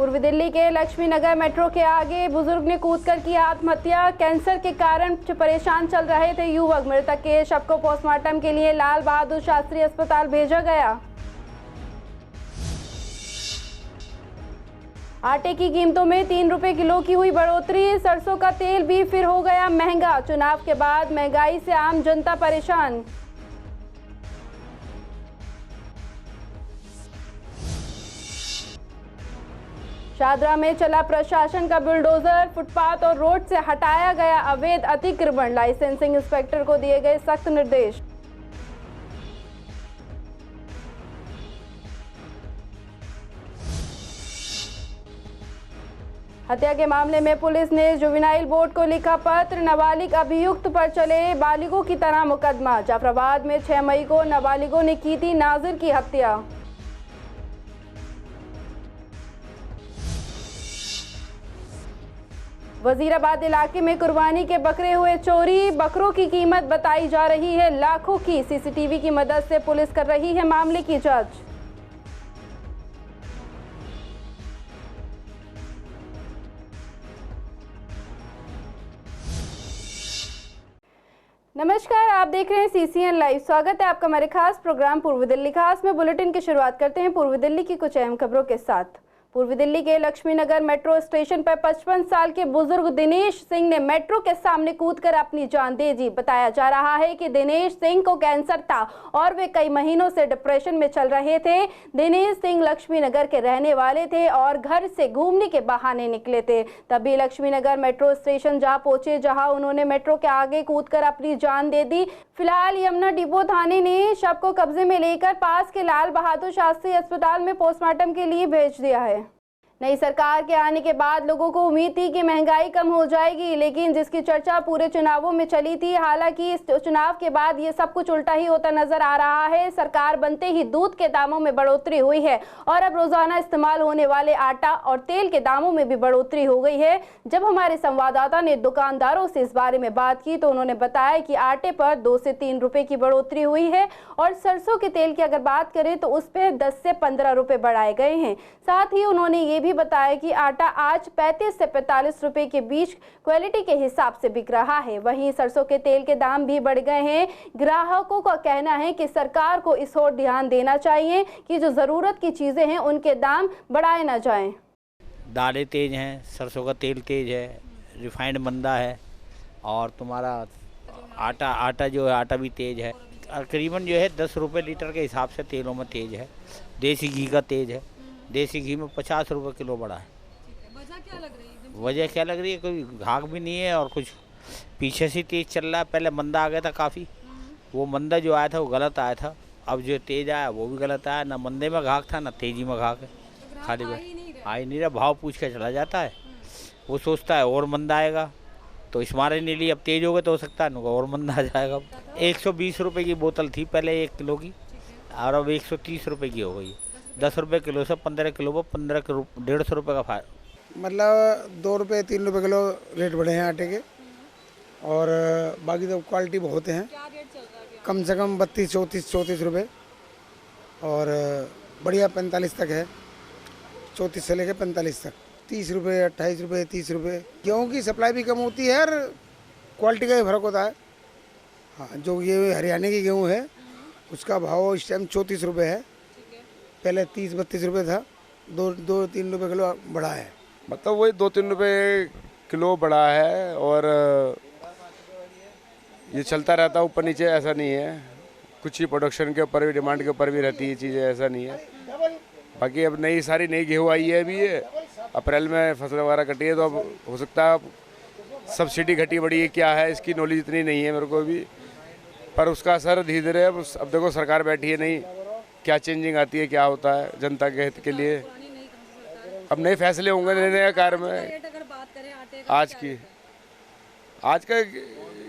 पूर्वी दिल्ली के लक्ष्मी नगर मेट्रो के आगे बुजुर्ग ने कूदकर की आत्महत्या। कैंसर के कारण परेशान चल रहे थे युवक। मृतक के शव को पोस्टमार्टम के लिए लाल बहादुर शास्त्री अस्पताल भेजा गया। आटे की कीमतों में 3 रुपए किलो की हुई बढ़ोतरी। सरसों का तेल भी फिर हो गया महंगा। चुनाव के बाद महंगाई से आम जनता परेशान। शादरा में चला प्रशासन का बुलडोजर। फुटपाथ और रोड से हटाया गया अवैध अतिक्रमण। लाइसेंसिंग इंस्पेक्टर को दिए गए सख्त निर्देश। हत्या के मामले में पुलिस ने जुवेनाइल बोर्ड को लिखा पत्र। नाबालिग अभियुक्त पर चले बालिगों की तरह मुकदमा। जाफराबाद में 6 मई को नाबालिगों ने की थी नाजिर की हत्या। वजीराबाद इलाके में कुर्बानी के बकरे हुए चोरी। बकरों की कीमत बताई जा रही है लाखों की। सीसीटीवी की मदद से पुलिस कर रही है मामले की जांच। नमस्कार, आप देख रहे हैं CCN लाइव। स्वागत है आपका हमारे खास प्रोग्राम पूर्वी दिल्ली खास में। बुलेटिन की शुरुआत करते हैं पूर्वी दिल्ली की कुछ अहम खबरों के साथ। पूर्वी दिल्ली के लक्ष्मी नगर मेट्रो स्टेशन पर 55 साल के बुजुर्ग दिनेश सिंह ने मेट्रो के सामने कूदकर अपनी जान दे दी। बताया जा रहा है कि दिनेश सिंह को कैंसर था और वे कई महीनों से डिप्रेशन में चल रहे थे। दिनेश सिंह लक्ष्मी नगर के रहने वाले थे और घर से घूमने के बहाने निकले थे। तभी लक्ष्मी नगर मेट्रो स्टेशन जा पहुंचे, जहां उन्होंने मेट्रो के आगे कूदकर अपनी जान दे दी। फिलहाल यमुना डिपो थाने ने शव को कब्जे में लेकर पास के लाल बहादुर शास्त्री अस्पताल में पोस्टमार्टम के लिए भेज दिया है। नई सरकार के आने के बाद लोगों को उम्मीद थी कि महंगाई कम हो जाएगी, लेकिन जिसकी चर्चा पूरे चुनावों में चली थी, हालांकि इस चुनाव के बाद ये सब कुछ उल्टा ही होता नजर आ रहा है। सरकार बनते ही दूध के दामों में बढ़ोतरी हुई है और अब रोजाना इस्तेमाल होने वाले आटा और तेल के दामों में भी बढ़ोतरी हो गई है। जब हमारे संवाददाता ने दुकानदारों से इस बारे में बात की तो उन्होंने बताया कि आटे पर 2 से 3 रुपए की बढ़ोतरी हुई है और सरसों के तेल की अगर बात करें तो उस पर 10 से 15 रुपए बढ़ाए गए हैं। साथ ही उन्होंने ये भी बताया कि आटा आज 35 से 45 रुपए के बीच क्वालिटी के हिसाब से बिक रहा है। वहीं सरसों के तेल के दाम भी बढ़ गए हैं। ग्राहकों का कहना है कि सरकार को इस ओर ध्यान देना चाहिए कि जो जरूरत की चीजें हैं उनके दाम बढ़ाए ना जाएं। दालें तेज हैं, सरसों का तेल तेज है, रिफाइंड मंदा है और तुम्हारा आटा जो है आटा भी तेज है। तकरीबन जो है 10 रुपये लीटर के हिसाब से तेलों में तेज है। देसी घी का तेज है। देसी घी में 50 रुपये किलो बढ़ा है। वजह क्या लग रही है? वजह क्या लग रही है? कोई घाक भी नहीं है और कुछ पीछे से तेज चल रहा है। पहले मंदा आ गया था काफ़ी, वो मंदा जो आया था वो गलत आया था। अब जो तेज आया वो भी गलत आया। ना मंदे में घाक था ना तेजी में घाक है। खाली आ ही नहीं रहा। भाव पूछ के चला जाता है। वो सोचता है और मंदा आएगा तो इस मारे नहीं ली, अब तेज हो गए तो हो सकता है और मंदा आ जाएगा। 120 रुपये की बोतल थी पहले 1 किलो की और अब 130 रुपये की हो गई। 10 रुपये किलो से 15 किलो पर 150 रुपये का फायदा। मतलब 2 रुपये 3 रुपये किलो रेट बढ़े हैं आटे के और बाकी तो क्वालिटी बहुत हैं। क्या रेट चल रहा है? कम से कम 32 34 रुपये और बढ़िया 45 तक है। 34 से लेकर 45 तक 30 रुपये 28 रुपये 30 रुपये। गेहूँ की सप्लाई भी कम होती है और क्वालिटी का भी फर्क होता है। हाँ, जो ये हरियाणा की गेहूँ है उसका भाव इस टाइम 34 रुपये है। पहले 30-32 रुपये था। 2-3 रुपये किलो बढ़ा है। मतलब वही 2-3 रुपये किलो बढ़ा है और ये चलता रहता है ऊपर नीचे, ऐसा नहीं है। कुछ ही प्रोडक्शन के ऊपर भी, डिमांड के ऊपर भी रहती है चीज़ें, ऐसा नहीं है। बाकी अब सारी नई गेहूँ आई है। अभी ये अप्रैल में फसल वगैरह कटी है तो अब हो सकता है सब्सिडी घटी बढ़ी है, क्या है इसकी नॉलेज इतनी नहीं है मेरे को भी, पर उसका असर धीरे धीरे अब देखो सरकार बैठी है, नहीं क्या चेंजिंग आती है, क्या होता है जनता के हित के लिए। अब नए फैसले होंगे नए कार्य में। आज का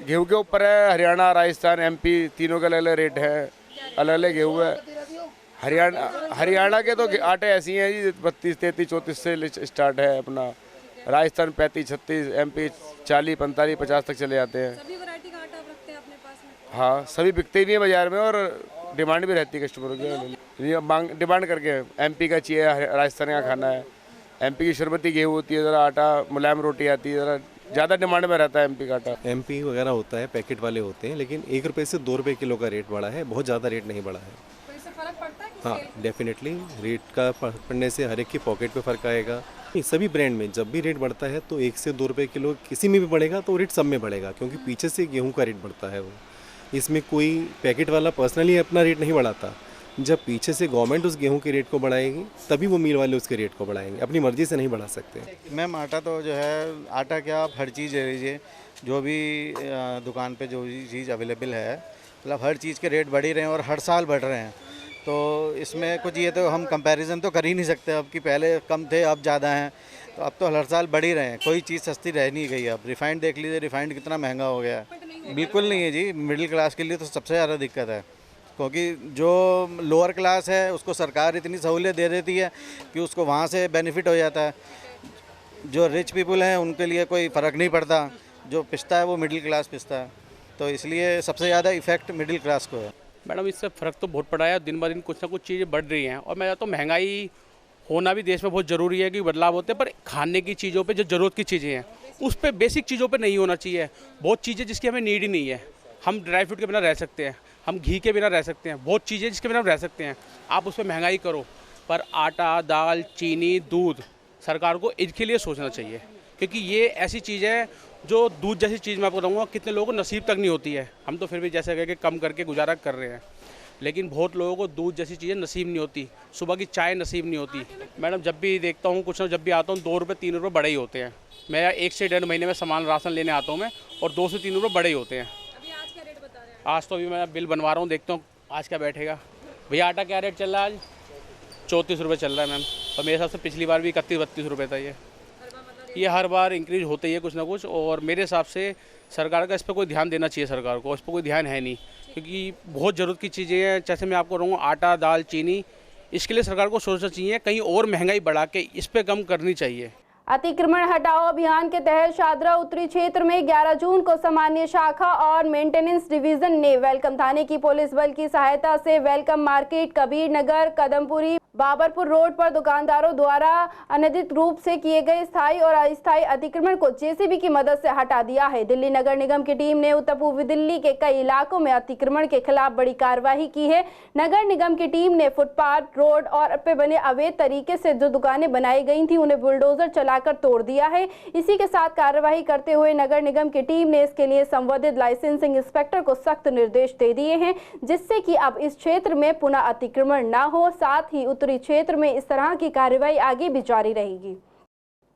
गेहूँ के ऊपर है। हरियाणा, राजस्थान, MP तीनों के अलग अलग रेट है, अलग अलग गेहूँ है। हरियाणा के तो आटे ऐसी हैं जी 32, 33, 34 से स्टार्ट है अपना। राजस्थान 35, 36, MP 40, 45, 50 तक चले जाते हैं। सभी वैरायटी का आटा आप रखते हैं अपने पास में? हाँ, सभी बिकते भी हैं बाजार में और डिमांड भी रहती है कस्टमरों की। ये मांग डिमांड करके MP का चाहिए, राजस्थान का खाना है, एमपी की शरबती गेहूँ होती है, ज़रा आटा मुलायम रोटी आती है, ज़रा ज़्यादा डिमांड में रहता है एमपी का आटा। एमपी वगैरह होता है, पैकेट वाले होते हैं, लेकिन 1 रुपये से 2 रुपये किलो का रेट बढ़ा है, बहुत ज़्यादा रेट नहीं बढ़ा है। तो इससे फर्क पड़ता है? हाँ, डेफिनेटली रेट का फर्क पड़ने से हर एक की पॉकेट पे फ़र्क आएगा। नहीं, सभी ब्रांड में जब भी रेट बढ़ता है तो 1 से 2 रुपये किलो किसी में भी बढ़ेगा तो रेट सब में बढ़ेगा, क्योंकि पीछे से गेहूँ का रेट बढ़ता है वो। इसमें कोई पैकेट वाला पर्सनली अपना रेट नहीं बढ़ाता। जब पीछे से गवर्नमेंट उस गेहूं के रेट को बढ़ाएगी तभी वो मिल वाले उसके रेट को बढ़ाएंगे, अपनी मर्जी से नहीं बढ़ा सकते। मैम आटा तो जो है, आटा क्या आप हर चीज़ ले लीजिए, जो भी दुकान पे जो भी चीज़ अवेलेबल है, मतलब हर चीज़ के रेट बढ़ ही रहे हैं और हर साल बढ़ रहे हैं। तो इसमें कुछ ये तो हम कंपैरिजन तो कर ही नहीं सकते अब कि पहले कम थे अब ज़्यादा हैं, तो अब तो हर साल बढ़ ही रहे हैं, कोई चीज़ सस्ती रह नहीं गई। अब रिफाइंड देख लीजिए, रिफाइंड कितना महंगा हो गया है। बिल्कुल नहीं है जी, मिडिल क्लास के लिए तो सबसे ज़्यादा दिक्कत है, क्योंकि जो लोअर क्लास है उसको सरकार इतनी सहूलियत दे देती है कि उसको वहाँ से बेनिफिट हो जाता है। जो रिच पीपल हैं उनके लिए कोई फ़र्क नहीं पड़ता, जो पिसता है वो मिडिल क्लास पिसता है, तो इसलिए सबसे ज़्यादा इफ़ेक्ट मिडिल क्लास को है। मैडम इससे फ़र्क तो बहुत पड़ा है, दिन ब दिन कुछ ना कुछ चीज़ें बढ़ रही हैं और मैं तो महंगाई होना भी देश में बहुत ज़रूरी है कि बदलाव होते हैं, पर खाने की चीज़ों पे जो ज़रूरत की चीज़ें हैं उस पर बेसिक चीज़ों पे नहीं होना चाहिए। बहुत चीज़ें जिसकी हमें नीड ही नहीं है, हम ड्राई फ्रूट के बिना रह सकते हैं, हम घी के बिना रह सकते हैं, बहुत चीज़ें जिसके बिना हम रह सकते हैं, आप उस पर महंगाई करो। पर आटा, दाल, चीनी, दूध सरकार को इसके लिए सोचना चाहिए, क्योंकि ये ऐसी चीज़ है जो दूध जैसी चीज़ मैं आपको बताऊँगा कितने लोगों को नसीब तक नहीं होती है। हम तो फिर भी जैसे करके कम करके गुजारा कर रहे हैं, लेकिन बहुत लोगों को दूध जैसी चीज़ें नसीब नहीं होती, सुबह की चाय नसीब नहीं होती। मैडम जब भी देखता हूँ कुछ ना, जब भी आता हूँ 2 रुपये 3 रुपये बड़े ही होते हैं। मैं 1 से 1.5 महीने में सामान राशन लेने आता हूँ मैं, और 2 से 3 रुपये बड़े ही होते हैं। आज क्या रेट बता रहे हैं? आज तो अभी मैं बिल बनवा रहा हूँ, देखता हूँ आज क्या बैठेगा। भैया आटा क्या रेट चल रहा है आज? 34 रुपये चल रहा है मैम, और मेरे हिसाब से पिछली बार भी 31-32 रुपये था। ये हर बार इंक्रीज होते ही है कुछ ना कुछ, और मेरे हिसाब से सरकार का इस पर कोई ध्यान देना चाहिए। सरकार को इस पर कोई ध्यान है नहीं, क्योंकि बहुत ज़रूरत की चीज़ें हैं। जैसे मैं आपको कहूँगा आटा, दाल, चीनी, इसके लिए सरकार को सोचना चाहिए, कहीं और महंगाई बढ़ा के इस पर कम करनी चाहिए। अतिक्रमण हटाओ अभियान के तहत शादरा उत्तरी क्षेत्र में 11 जून को सामान्य शाखा और मेंटेनेंस डिवीजन ने वेलकम थाने की पुलिस बल की सहायता से welcome market, Kabir Nagar, कदमपुरी, Babarpur road पर दुकानदारों द्वारा अनधिकृत रूप से किए गए स्थायी और अस्थायी अतिक्रमण को जेसीबी की मदद से हटा दिया है। दिल्ली नगर निगम की टीम ने उत्तर पूर्वी दिल्ली के कई इलाकों में अतिक्रमण के खिलाफ बड़ी कार्रवाई की है। नगर निगम की टीम ने फुटपाथ, रोड और पे बने अवैध तरीके से जो दुकानें बनाई गई थी उन्हें बुलडोजर चलाकर तोड़ दिया है। इसी के साथ कार्रवाई करते हुए नगर निगम की टीम ने इसके लिए संबंधित लाइसेंसिंग इंस्पेक्टर को सख्त निर्देश दे दिए हैं, जिससे कि अब इस क्षेत्र में पुनः अतिक्रमण न हो। साथ ही उत्तरी क्षेत्र में इस तरह की कार्रवाई आगे भी जारी रहेगी।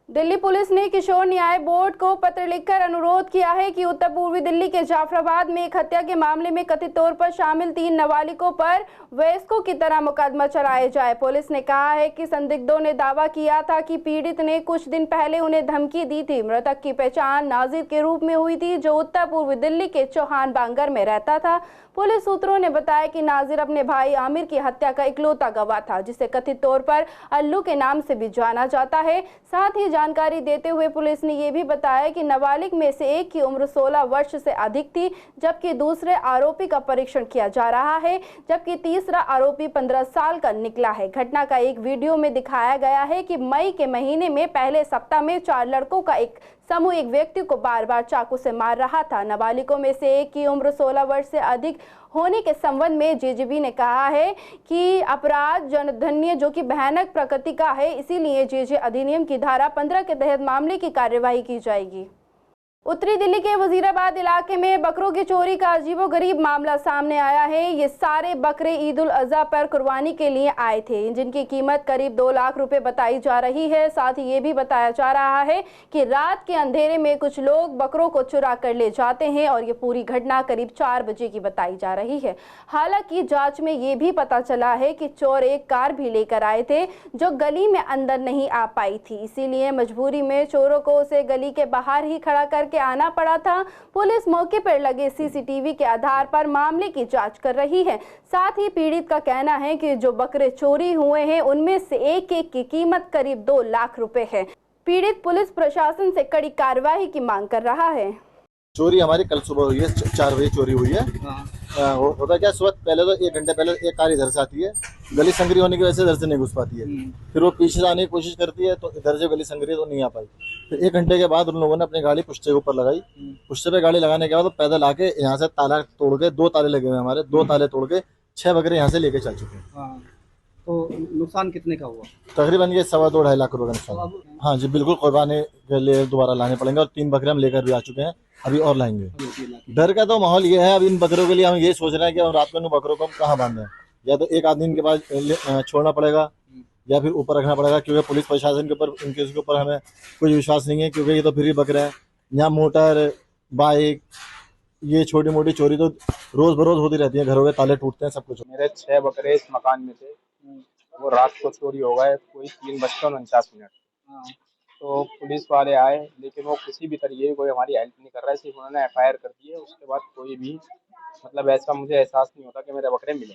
दिल्ली पुलिस ने किशोर न्याय बोर्ड को पत्र लिखकर अनुरोध किया है कि उत्तर पूर्वी दिल्ली के जाफराबाद में एक हत्या के मामले में कथित तौर पर शामिल 3 नाबालिगों पर वयस्कों की तरह मुकदमा चलाया जाए। पुलिस ने कहा है कि संदिग्धों ने दावा किया था कि पीड़ित ने कुछ दिन पहले उन्हें धमकी दी थी। मृतक की पहचान नाजिर के रूप में हुई थी, जो उत्तर पूर्वी दिल्ली के चौहान बांगर में रहता था। पुलिस सूत्रों ने बताया कि नाजिर अपने भाई आमिर की हत्या का इकलौता गवाह था, जिसे कथित तौर पर अल्लू के नाम से भी जाना जाता है। साथ ही जानकारी देते हुए पुलिस ने यह भी बताया कि नाबालिग में से एक की उम्र 16 वर्ष से अधिक थी, जबकि दूसरे आरोपी का परीक्षण किया जा रहा है, जबकि तीसरा आरोपी 15 साल का निकला है। घटना का एक वीडियो में दिखाया गया है कि मई के महीने में पहले सप्ताह में 4 लड़कों का एक समूह एक व्यक्ति को बार बार चाकू से मार रहा था। नाबालिगों में से एक की उम्र 16 वर्ष से अधिक होने के संबंध में जेजेबी ने कहा है कि अपराध जनधन्य जो कि भयानक प्रकृति का है, इसीलिए जेजे अधिनियम की धारा 15 के तहत मामले की कार्यवाही की जाएगी। उत्तरी दिल्ली के वजीराबाद इलाके में बकरों की चोरी का अजीबोगरीब मामला सामने आया है। ये सारे बकरे ईद उल अजहा पर कुर्बानी के लिए आए थे, जिनकी कीमत करीब 2 लाख रुपए बताई जा रही है। साथ ही ये भी बताया जा रहा है कि रात के अंधेरे में कुछ लोग बकरों को चुरा कर ले जाते हैं और ये पूरी घटना करीब 4 बजे की बताई जा रही है। हालांकि जांच में ये भी पता चला है कि चोर एक कार भी लेकर आए थे, जो गली में अंदर नहीं आ पाई थी, इसीलिए मजबूरी में चोरों को उसे गली के बाहर ही खड़ा करके आना पड़ा था। पुलिस मौके पर लगे सीसीटीवी के आधार पर मामले की जांच कर रही है। साथ ही पीड़ित का कहना है कि जो बकरे चोरी हुए हैं उनमें से एक एक की कीमत करीब 2 लाख रुपए है। पीड़ित पुलिस प्रशासन से कड़ी कार्रवाई की मांग कर रहा है। चोरी हमारी कल सुबह हुई है, 4 बजे चोरी हुई है। होता क्या, सुबह पहले तो 1 घंटे पहले एक कार इधर से आती है, गली संकरी होने की वजह से इधर से नहीं घुस पाती है। फिर वो पीछे से आने की कोशिश करती है तो इधर से गली संकरी है तो नहीं आ पाई। फिर 1 घंटे के बाद उन लोगों ने अपनी गाड़ी पुश्ते के ऊपर लगाई। पुश्ते पे गाड़ी लगाने के बाद पैदल आके यहाँ से ताला तोड़ के, 2 ताले लगे हुए हमारे, 2 ताले तोड़ के 6 बकरे यहाँ से लेके चल चुके हैं। तो नुकसान कितने का हुआ? तकरीबन ये 2.5-2.5 लाख रुपए का नुकसान। हाँ जी, बिल्कुल कुर्बानी के लिए दोबारा लाने पड़ेंगे और 3 बकरे हम लेकर भी आ चुके हैं, अभी और लाएंगे। डर का तो माहौल ये है, अब इन बकरों के लिए हम ये सोच रहे हैं कि हम रात को इन बकरों को हम कहाँ बांधे हैं। या तो एक आदमी इनके पास छोड़ना पड़ेगा या फिर ऊपर रखना पड़ेगा, क्योंकि पुलिस प्रशासन के ऊपर, उनके उसके ऊपर हमें कोई विश्वास नहीं है, क्योंकि ये तो फ्री बकरे हैं। यहाँ मोटर, बाइक, ये छोटी मोटी चोरी तो रोज बरोज होती रहती है, घरों के ताले टूटते हैं, सब कुछ। मेरे 6 बकरे इस मकान में थे, वो रात को चोरी हो गए, कोई 3:49। तो पुलिस वाले आए, लेकिन वो किसी भी तरीके की कोई हमारी हेल्प नहीं कर रहा है। सिर्फ उन्होंने FIR कर दी है, उसके बाद कोई भी मतलब ऐसा मुझे एहसास नहीं होता कि मेरे बकरे मिले।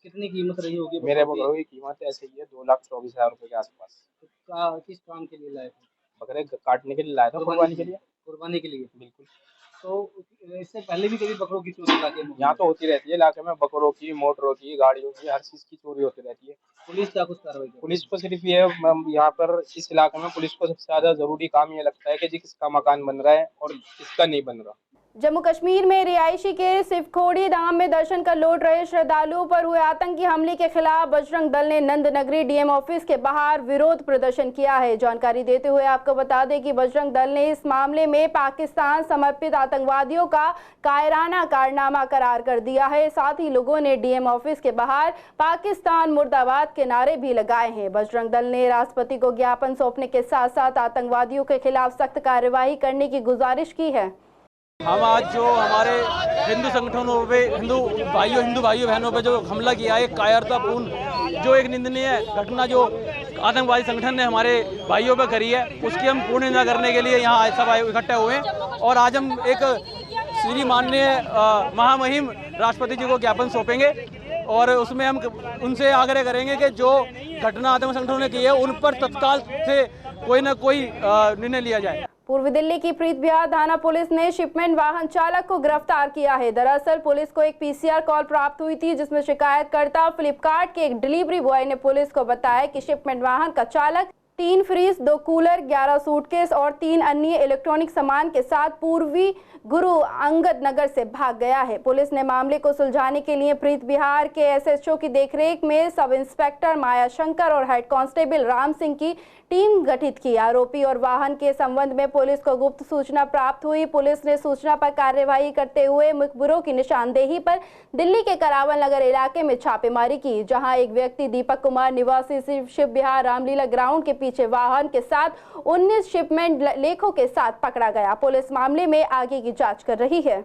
कितनी कीमत रही होगी मेरे बकरों की कीमत ऐसे ही है 2,24,000 रुपये के आसपास। किस काम के लिए लाए थे? बकरे काटने के लिए लाया था, कुर्बानी के लिए। कुर्बानी के लिए? बिल्कुल। तो इससे पहले भी कभी बकरों की चोरी इलाके में? यहाँ तो होती रहती है इलाके में, बकरों की, मोटरों की, गाड़ियों की, हर चीज़ की चोरी होती रहती है। पुलिस क्या कुछ कार्रवाई? पुलिस को सिर्फ ये, यहाँ पर इस इलाके में पुलिस को सबसे ज़्यादा ज़रूरी काम ये लगता है कि जी किसका मकान बन रहा है और किसका नहीं बन रहा। जम्मू कश्मीर में रिहायशी के सिफखोड़ी धाम में दर्शन कर लौट रहे श्रद्धालुओं पर हुए आतंकी हमले के खिलाफ बजरंग दल ने नंद नगरी DM ऑफिस के बाहर विरोध प्रदर्शन किया है। जानकारी देते हुए आपको बता दें कि बजरंग दल ने इस मामले में पाकिस्तान समर्पित आतंकवादियों का कायराना कारनामा करार कर दिया है। साथ ही लोगों ने DM ऑफिस के बाहर पाकिस्तान मुर्दाबाद के नारे भी लगाए हैं। बजरंग दल ने राष्ट्रपति को ज्ञापन सौंपने के साथ साथ आतंकवादियों के खिलाफ सख्त कार्यवाही करने की गुजारिश की है। हम आज जो हमारे हिंदू संगठनों पे, हिंदू भाइयों बहनों पे जो हमला किया है, कायरतापूर्ण, जो एक निंदनीय घटना जो आतंकवादी संगठन ने हमारे भाइयों पे करी है, उसकी हम पूर्ण निंदा करने के लिए यहाँ सब इकट्ठे हुए हैं। और आज हम एक श्री माननीय महामहिम राष्ट्रपति जी को ज्ञापन सौंपेंगे और उसमें हम उनसे आग्रह करेंगे कि जो घटना आतंक संगठनों ने की है उन पर तत्काल से कोई ना कोई निर्णय लिया जाए। पूर्व दिल्ली की प्रीत बिहार थाना पुलिस ने शिपमेंट वाहन चालक को गिरफ्तार किया है। दरअसल पुलिस को एक PCR कॉल प्राप्त हुई थी, जिसमें शिकायतकर्ता फ्लिपकार्ट के एक डिलीवरी बॉय ने पुलिस को बताया कि शिपमेंट वाहन का चालक 3 फ्रिज, 2 कूलर, 11 सूटकेस और 3 अन्य इलेक्ट्रॉनिक सामान के साथ पूर्वी गुरु अंगद नगर से भाग गया है। पुलिस ने मामले को सुलझाने के लिए प्रीत बिहार के SHO की देखरेख में सब इंस्पेक्टर माया शंकर और हेड कांस्टेबल राम सिंह की टीम गठित की। आरोपी और वाहन के संबंध में पुलिस को गुप्त सूचना प्राप्त हुई। पुलिस ने सूचना पर कार्यवाही करते हुए मुखबिरों की निशानदेही पर दिल्ली के करावल नगर इलाके में छापेमारी की, जहां एक व्यक्ति दीपक कुमार निवासी शिव बिहार रामलीला ग्राउंड के पीछे वाहन के साथ 19 शिपमेंट लेखों के साथ पकड़ा गया। पुलिस मामले में आगे की जांच कर रही है।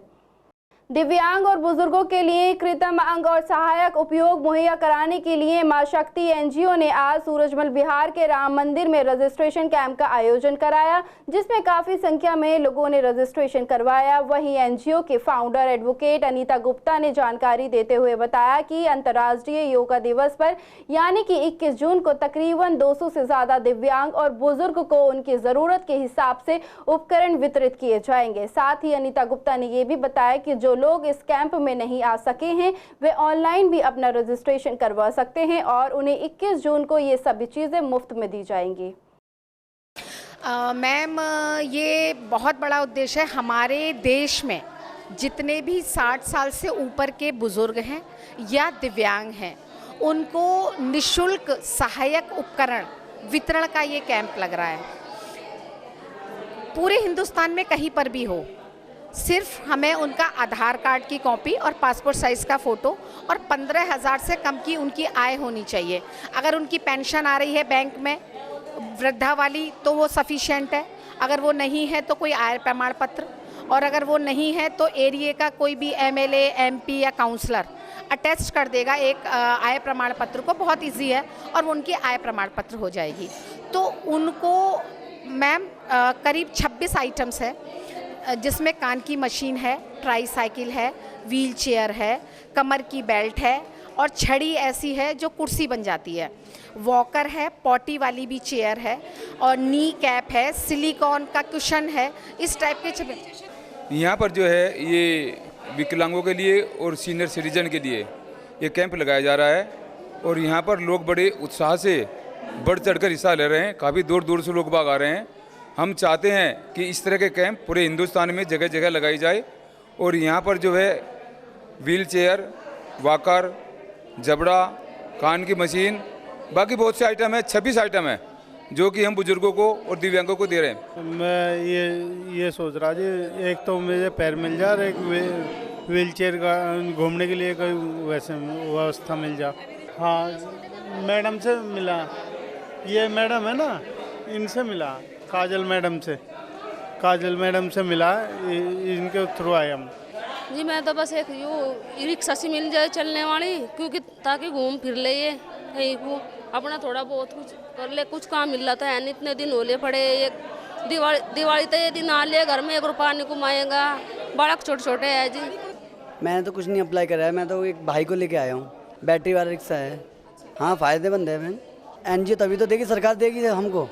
दिव्यांग और बुजुर्गों के लिए कृत्रिम अंग और सहायक उपयोग मुहैया कराने के लिए मां शक्ति NGO ने आज सूरजमल बिहार के राम मंदिर में रजिस्ट्रेशन कैंप का आयोजन कराया, जिसमें काफी संख्या में लोगों ने रजिस्ट्रेशन करवाया। वहीं NGO के फाउंडर एडवोकेट अनीता गुप्ता ने जानकारी देते हुए बताया कि अंतर्राष्ट्रीय योगा दिवस पर यानी कि 21 जून को तकरीबन 200 से ज्यादा दिव्यांग और बुजुर्ग को उनकी जरूरत के हिसाब से उपकरण वितरित किए जाएंगे। साथ ही अनीता गुप्ता ने ये भी बताया कि जो लोग इस कैंप में नहीं आ सके हैं वे ऑनलाइन भी अपना रजिस्ट्रेशन करवा सकते हैं और उन्हें 21 जून को ये सभी चीज़ें मुफ्त में दी जाएंगी। मैम, ये बहुत बड़ा उद्देश्य है। हमारे देश में जितने भी 60 साल से ऊपर के बुजुर्ग हैं या दिव्यांग हैं, उनको निःशुल्क सहायक उपकरण वितरण का ये कैंप लग रहा है। पूरे हिंदुस्तान में कहीं पर भी हो, सिर्फ हमें उनका आधार कार्ड की कॉपी और पासपोर्ट साइज़ का फ़ोटो और 15,000 से कम की उनकी आय होनी चाहिए। अगर उनकी पेंशन आ रही है बैंक में वृद्धा वाली तो वो सफिशिएंट है, अगर वो नहीं है तो कोई आय प्रमाण पत्र, और अगर वो नहीं है तो एरिया का कोई भी MLA, MP या काउंसलर अटेस्ट कर देगा एक आय प्रमाण पत्र को। बहुत इजी है और वो उनकी आय प्रमाण पत्र हो जाएगी। तो उनको मैम करीब 26 आइटम्स है, जिसमें कान की मशीन है, ट्राईसाइकिल है, व्हील चेयर है, कमर की बेल्ट है और छड़ी ऐसी है जो कुर्सी बन जाती है, वॉकर है, पॉटी वाली भी चेयर है और नी कैप है, सिलिकॉन का कुशन है। इस टाइप के यहाँ पर जो है ये विकलांगों के लिए और सीनियर सिटीजन के लिए ये कैंप लगाया जा रहा है और यहाँ पर लोग बड़े उत्साह से बढ़ चढ़कर हिस्सा ले रहे हैं। काफ़ी दूर दूर से लोग बाग आ रहे हैं। हम चाहते हैं कि इस तरह के कैंप पूरे हिंदुस्तान में जगह जगह लगाई जाए और यहाँ पर जो है व्हील चेयर, वॉकर, जबड़ा, कान की मशीन, बाकी बहुत से आइटम है, 26 आइटम है जो कि हम बुजुर्गों को और दिव्यांगों को दे रहे हैं। मैं ये सोच रहा जी, एक तो मुझे पैर मिल जाए और एक व्हील चेयर का घूमने के लिए कोई वैसे व्यवस्था मिल जाए। हाँ, मैडम से मिला, ये मैडम है ना, इनसे मिला, काजल मैडम से मिला, इनके थ्रू आए हम। जी मैं तो बस एक यू रिक्शा से मिल जाए चलने वाली, क्योंकि ताकि घूम फिर ले ये कहीं को अपना थोड़ा बहुत कुछ कर ले। कुछ काम मिल रहा था है, इतने दिन होले पड़े। एक दिवाली तो ये दिन आ लिया, घर में 1 रुपया नहीं कमाएगा, बालक छोटे छोटे है जी। मैंने तो कुछ नहीं अप्लाई करा है, मैं तो एक भाई को लेके आया हूँ। बैटरी वाला रिक्शा है। हाँ, फायदेमंद है मैम। एनजीओ तभी तो देगी, सरकार देगी हमको।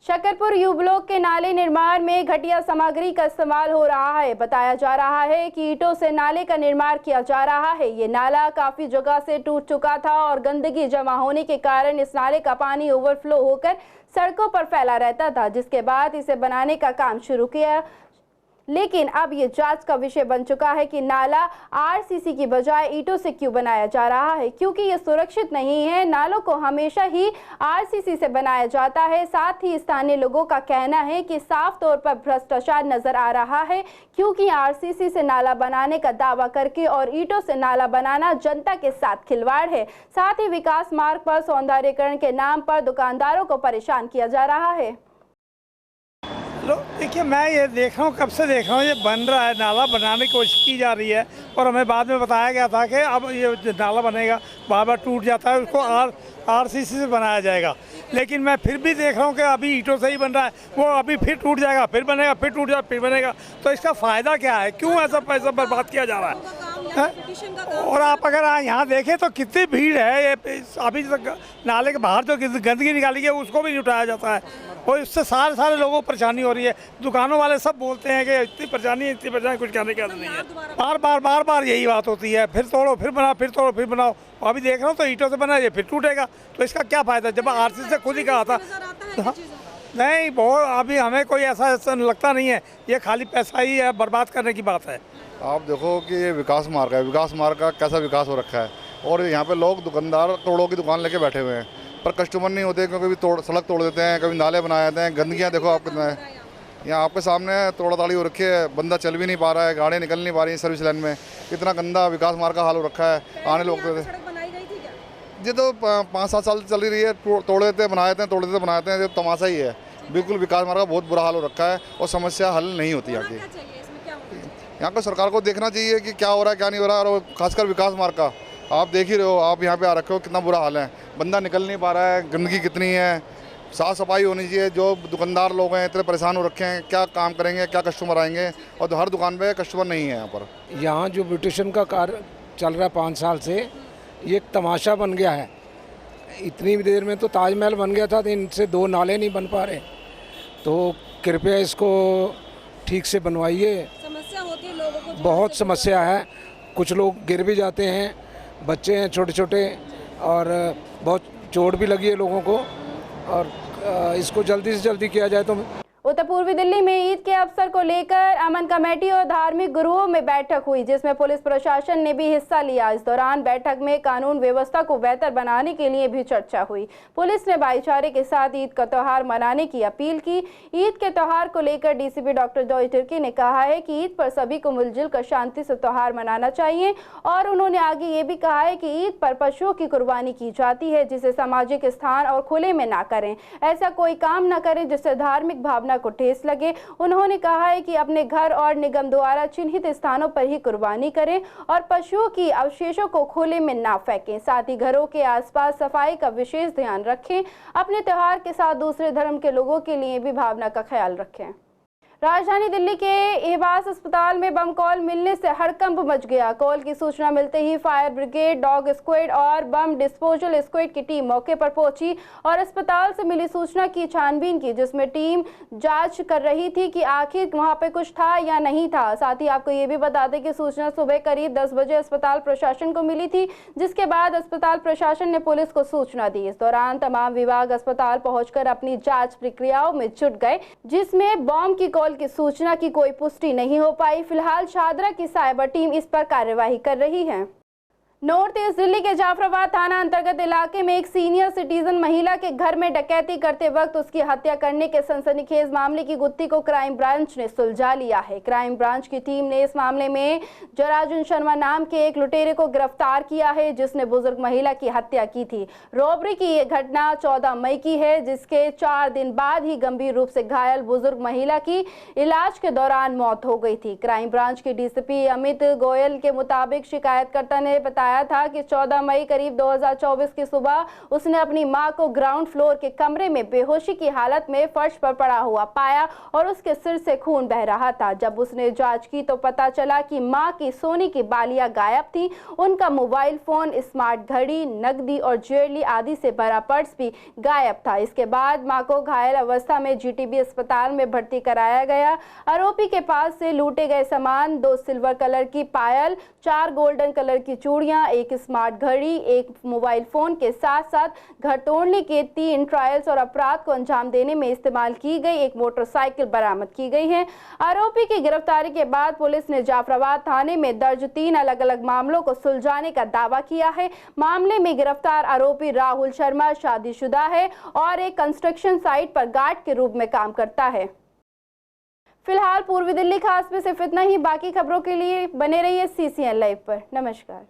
शकरपुर यू ब्लॉक के नाले निर्माण में घटिया सामग्री का इस्तेमाल हो रहा है। बताया जा रहा है कि ईंटों से नाले का निर्माण किया जा रहा है। ये नाला काफी जगह से टूट चुका था और गंदगी जमा होने के कारण इस नाले का पानी ओवरफ्लो होकर सड़कों पर फैला रहता था, जिसके बाद इसे बनाने का काम शुरू किया। लेकिन अब ये जांच का विषय बन चुका है कि नाला आरसीसी की बजाय ईंटों से क्यों बनाया जा रहा है, क्योंकि ये सुरक्षित नहीं है। नालों को हमेशा ही आरसीसी से बनाया जाता है। साथ ही स्थानीय लोगों का कहना है कि साफ तौर पर भ्रष्टाचार नजर आ रहा है, क्योंकि आरसीसी से नाला बनाने का दावा करके और ईंटों से नाला बनाना जनता के साथ खिलवाड़ है। साथ ही विकास मार्ग पर सौंदर्यीकरण के नाम पर दुकानदारों को परेशान किया जा रहा है। देखिए, मैं ये देख रहा हूँ, कब से देख रहा हूँ, ये बन रहा है, नाला बनाने की कोशिश की जा रही है और हमें बाद में बताया गया था कि अब ये नाला बनेगा, बार बार टूट जाता है, उसको आरसीसी से बनाया जाएगा। लेकिन मैं फिर भी देख रहा हूँ कि अभी ईंटों से ही बन रहा है, वो अभी फिर टूट जाएगा, फिर बनेगा, फिर टूट जाएगा, फिर बनेगा। तो इसका फ़ायदा क्या है? क्यों ऐसा पैसा बर्बाद किया जा रहा है? और आप अगर यहाँ देखें तो कितनी भीड़ है। ये अभी तक नाले के बाहर जो गंदगी निकाली गई उसको भी नहीं उठाया जाता है और इससे सारे लोगों को परेशानी हो रही है। दुकानों वाले सब बोलते हैं कि इतनी परेशानी, कुछ कहने की नहीं है। बार बार यही बात होती है, फिर तोड़ो फिर बनाओ, फिर तोड़ो फिर बनाओ। अभी देख रहा हूँ तो ईंटों से बना, ये फिर टूटेगा, तो इसका क्या फ़ायदा? जब आरसीसी से खुद ही कहा था। नहीं, बहुत अभी हमें कोई ऐसा लगता नहीं है, ये खाली पैसा ही है, बर्बाद करने की बात है। आप देखो कि ये विकास मार्ग है, विकास मार्ग का कैसा विकास हो रखा है और यहाँ पे लोग दुकानदार करोड़ों की दुकान लेके बैठे हुए हैं, पर कस्टमर नहीं होते क्योंकि सड़क तोड़ देते हैं, कभी नाले बनाए देते हैं। गंदगियाँ देखो आप कितना है, यहाँ आपके सामने तोड़ा ताड़ी हो रखी है, बंदा चल भी नहीं पा रहा है, गाड़ियाँ निकल नहीं पा रही हैं सर्विस लाइन में। कितना गंदा विकास मार्ग का हाल हो रखा है। आने लोग ये तो 5-7 साल चल रही है, तोड़ देते बनाए देते हैं, तोड़ देते बनाते हैं, ये तमाशा ही है। बिल्कुल विकास मार्ग का बहुत बुरा हाल हो रखा है और समस्या हल नहीं होती यहाँ की। यहाँ को सरकार को देखना चाहिए कि क्या हो रहा है क्या नहीं हो रहा है, और खासकर विकास मार्ग का आप देख ही रहे हो, आप यहाँ पे आ रखे हो, कितना बुरा हाल है। बंदा निकल नहीं पा रहा है, गंदगी कितनी है, साफ़ सफाई होनी चाहिए। जो दुकानदार लोग हैं इतने परेशान हो रखे हैं, क्या काम करेंगे, क्या कस्टमर आएंगे, और हर दुकान पे कस्टमर नहीं है यहाँ पर। यहाँ जो ब्यूटिशियन का कार्य चल रहा है 5 साल से, ये एक तमाशा बन गया है। इतनी देर में तो ताजमहल बन गया था, तो इनसे 2 नाले नहीं बन पा रहे। तो कृपया इसको ठीक से बनवाइए। समस्या होती है लोगों को, बहुत समस्या है। कुछ लोग गिर भी जाते हैं, बच्चे हैं छोटे छोटे, और बहुत चोट भी लगी है लोगों को, और इसको जल्दी से जल्दी किया जाए तो। उत्तर पूर्वी दिल्ली में ईद के अवसर को लेकर अमन कमेटी और धार्मिक गुरुओं में बैठक हुई, जिसमें पुलिस प्रशासन ने भी हिस्सा लिया। इस दौरान बैठक में कानून व्यवस्था को बेहतर बनाने के लिए भी चर्चा हुई। पुलिस ने भाईचारे के साथ ईद का त्यौहार मनाने की अपील की। ईद के त्यौहार को लेकर डीसीपी डॉक्टर जॉय तिर्की ने कहा है कि ईद पर सभी को मिलजुल कर शांति से त्यौहार मनाना चाहिए, और उन्होंने आगे ये भी कहा है कि ईद पर पशुओं की कुर्बानी की जाती है, जिसे सामाजिक स्थान और खुले में ना करें। ऐसा कोई काम न करें जिससे धार्मिक भावना को ठेस लगे। उन्होंने कहा है कि अपने घर और निगम द्वारा चिन्हित स्थानों पर ही कुर्बानी करें और पशुओं की अवशेषों को खुले में ना फेंकें। साथ ही घरों के आसपास सफाई का विशेष ध्यान रखें। अपने त्योहार के साथ दूसरे धर्म के लोगों के लिए भी भावना का ख्याल रखें। राजधानी दिल्ली के एहवास अस्पताल में बम कॉल मिलने से हड़कंप मच गया। कॉल की सूचना मिलते ही फायर ब्रिगेड, डॉग स्क्वाड और बम डिस्पोजल स्क्वाड की टीम मौके पर पहुंची और अस्पताल से मिली सूचना की छानबीन की, जिसमें टीम जांच कर रही थी कि आखिर वहां पे कुछ था या नहीं था। साथ ही आपको ये भी बता दें कि सूचना सुबह करीब 10 बजे अस्पताल प्रशासन को मिली थी, जिसके बाद अस्पताल प्रशासन ने पुलिस को सूचना दी। इस दौरान तमाम विभाग अस्पताल पहुंचकर अपनी जांच प्रक्रियाओं में जुट गए, जिसमें बम की कॉल की सूचना की कोई पुष्टि नहीं हो पाई। फिलहाल शादरा की साइबर टीम इस पर कार्यवाही कर रही है। नॉर्थ ईस्ट दिल्ली के जाफराबाद थाना अंतर्गत इलाके में एक सीनियर सिटीजन महिला के घर में डकैती करते वक्त उसकी हत्या करने के सनसनीखेज मामले की गुत्थी को क्राइम ब्रांच ने सुलझा लिया है। क्राइम ब्रांच की टीम ने इस मामले में जराजुन शर्मा नाम के एक लुटेरे को गिरफ्तार किया है, जिसने बुजुर्ग महिला की हत्या की थी। रॉबरी की ये घटना 14 मई की है, जिसके 4 दिन बाद ही गंभीर रूप से घायल बुजुर्ग महिला की इलाज के दौरान मौत हो गई थी। क्राइम ब्रांच के डीसीपी अमित गोयल के मुताबिक शिकायतकर्ता ने बताया था कि 14 मई करीब 2024 की सुबह उसने अपनी मां को ग्राउंड फ्लोर के कमरे में बेहोशी की हालत में फर्श पर पड़ा हुआ पाया और उसके सिर से खून बह रहा था। जब उसने जांच की तो पता चला कि मां की सोने की बालियां गायब थी, उनका मोबाइल फोन, स्मार्ट घड़ी, नकदी और ज्वेलरी आदि से भरा पर्स भी गायब था। इसके बाद मां को घायल अवस्था में जीटीबी अस्पताल में भर्ती कराया गया। आरोपी के पास से लूटे गए सामान 2 सिल्वर कलर की पायल, 4 गोल्डन कलर की चूड़ियां, एक स्मार्ट घड़ी, एक मोबाइल फोन के साथ साथ घर तोड़ने के 3 ट्रायल्स और अपराध को अंजाम देने में इस्तेमाल की गई एक मोटरसाइकिल बरामद की गई है। आरोपी की गिरफ्तारी के बाद पुलिस ने जाफराबाद थाने में दर्ज 3 अलग अलग मामलों को सुलझाने का दावा किया है। मामले में गिरफ्तार आरोपी राहुल शर्मा शादीशुदा है और एक कंस्ट्रक्शन साइट पर गार्ड के रूप में काम करता है। फिलहाल पूर्वी दिल्ली खास में सिर्फ इतना ही। बाकी खबरों के लिए बने रहिए CCN लाइव पर। नमस्कार।